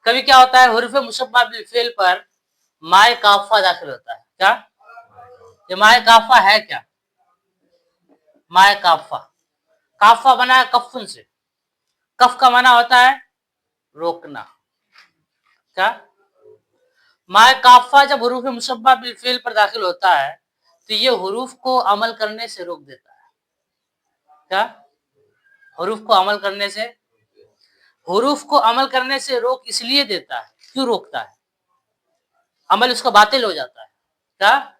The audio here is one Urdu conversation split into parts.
کبھی کیا ہوتا ہے حروف مشبہ بالفعل پر مائے کافہ داخل ہوتا ہے. کیا یہ مائے کافہ ہے؟ کیا مائے کافہ؟ کافہ بنا ہے کفن سے. کف کا معنی ہوتا ہے روکنا. کیا مائے کافہ جب حروف مشبہ بالفعل پر داخل ہوتا ہے تو یہ حروف کو عمل کرنے سے روک دیتا ہے. کیا حروف کو عمل کرنے سے روک اس لیے دیتا ہے. کیوں روکتا ہے؟ عمل اس کا باطل ہو جاتا ہے. کیا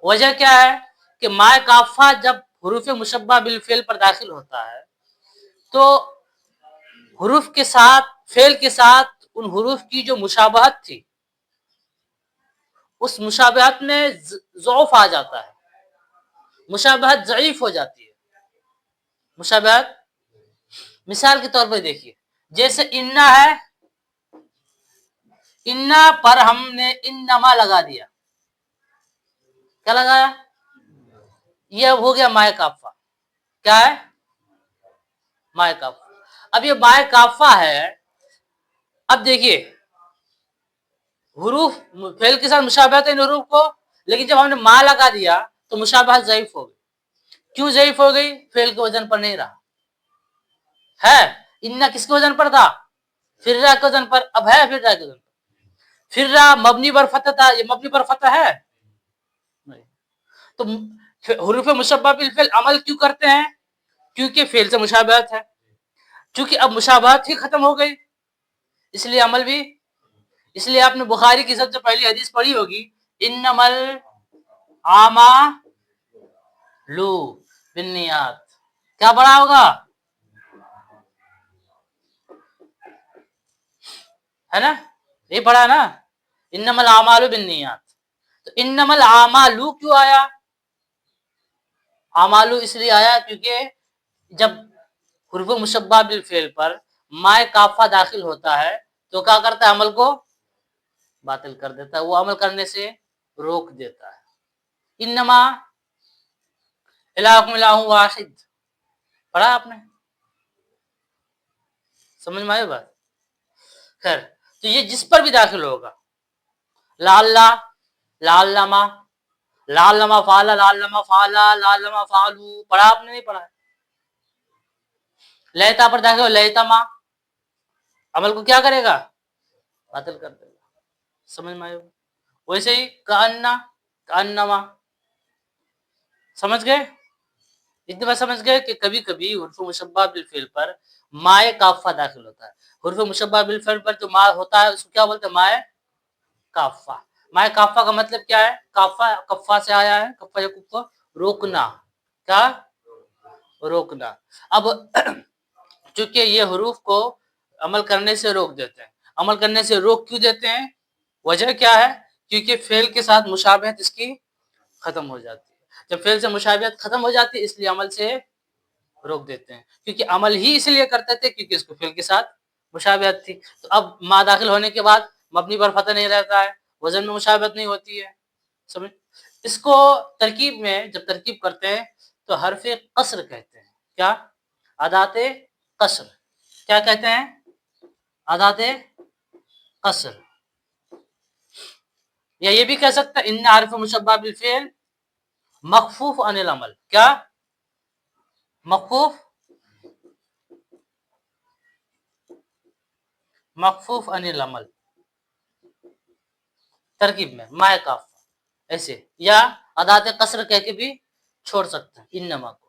وجہ کیا ہے کہ مائے کافہ جب حروف مشبہ بالفعل پر داخل ہوتا ہے تو حروف کے ساتھ فعل کے ساتھ ان حروف کی جو مشابہت تھی اس مشابہت میں ضعف آ جاتا ہے. مشابہت ضعیف ہو جاتی ہے. مشابہت مثال کے طور پر دیکھیے جیسے انا ہے, انا پر ہم نے انما لگا دیا. کیا لگایا؟ یہ ہو گیا مائے کافہ. کیا ہے؟ مائے کافہ. اب یہ مائے کافہ ہے. اب دیکھیے حروف فعل کے ساتھ مشابہت ہے ان حروف کو, لیکن جب ہم نے ما لگا دیا تو مشابہت ضعیف ہو گئی. کیوں ضعیف ہو گئی؟ فعل کے وزن پر نہیں رہا ہے. انا کس کے وزن پر تھا؟ فرا کے وزن پر. اب ہے فرا کے وزن پر. فرا مبنی پر فتح تھا, یہ مبنی پر فتح ہے نہیں. تو حروف مشبہ بالفعل عمل کیوں کرتے ہیں؟ کیونکہ فعل سے مشابہت ہے. چونکہ اب مشابہت ہی ختم ہو گئی اس لیے عمل بھی. اس لیے آپ نے بخاری کی سب سے پہلی حدیث پڑھی ہوگی انما الاعمال بالنیات. کیا پڑھا ہوگا؟ ہے نا, یہ پڑھا نا انما الاعمال بالنیات. تو انما الاعمال کیوں آیا؟ اعمال اس لیے آیا کیونکہ جب حروف مشبہ بالفعل پر مائے کافہ داخل ہوتا ہے تو کیا کرتا ہے؟ عمل کو باطل کر دیتا ہے. وہ عمل کرنے سے روک دیتا ہے. انما الہکم الہ واحد پڑھا آپ نے؟ سمجھ میں آئی بات؟ خیر, تو یہ جس پر بھی داخل ہوگا لعلہ, لعلما, لعلما فعلا, لعلما فعلا, لعلما فعلوا, پڑھا آپ نے؟ نہیں پڑھا. لیتا پر داخل ہو لیتما, عمل کو کیا کرے گا؟ باطل کر دے گا. سمجھ میں آئے؟ ویسے ہی کأنہ, کأنما. سمجھ گئے؟ اتنی بات سمجھ گئے کہ کبھی کبھی حروف مشبہ بالفعل پر مائے کافہ داخل ہوتا ہے. حروف مشبہ بالفعل پر جو ما ہوتا ہے اس کو کیا بولتے ہیں؟ مائے کافہ. مائے کافہ کا مطلب کیا ہے؟ کافہ کفہ سے آیا ہے. کفہ یا کفہ روکنا. کیا روکنا. اب چونکہ یہ حروف کو عمل کرنے سے روک دیتے ہیں. عمل کرنے سے روک کیوں دیتے ہیں؟ وجہ کیا ہے؟ کیونکہ فعل کے ساتھ مشابہت اس کی ختم ہو جاتی ہے. جب فعل سے مشابہت ختم ہو جاتی ہے اس لیے عمل سے روک دیتے ہیں. کیونکہ عمل ہی اس لیے کرتے تھے کیونکہ اس کو فعل کے ساتھ مشابہت تھی. تو اب ما داخل ہونے کے بعد مبنی پر فتح نہیں رہتا ہے, وزن میں مشابہت نہیں ہوتی ہے. سمجھ؟ اس کو ترکیب میں جب ترکیب کرتے ہیں تو حرف قصر کہتے ہیں. کیا؟ ادات قصر. کیا کہتے ہیں؟ ادات قصر. یا یہ بھی کہہ سکتا ہے ان حرف مشبہ بالفعل مخفوف عن العمل. کیا مخفوف عن العمل ترکیب میں مائے کاف ایسے, یا ادات قصر کہہ کے بھی چھوڑ سکتے ہیں انما کو.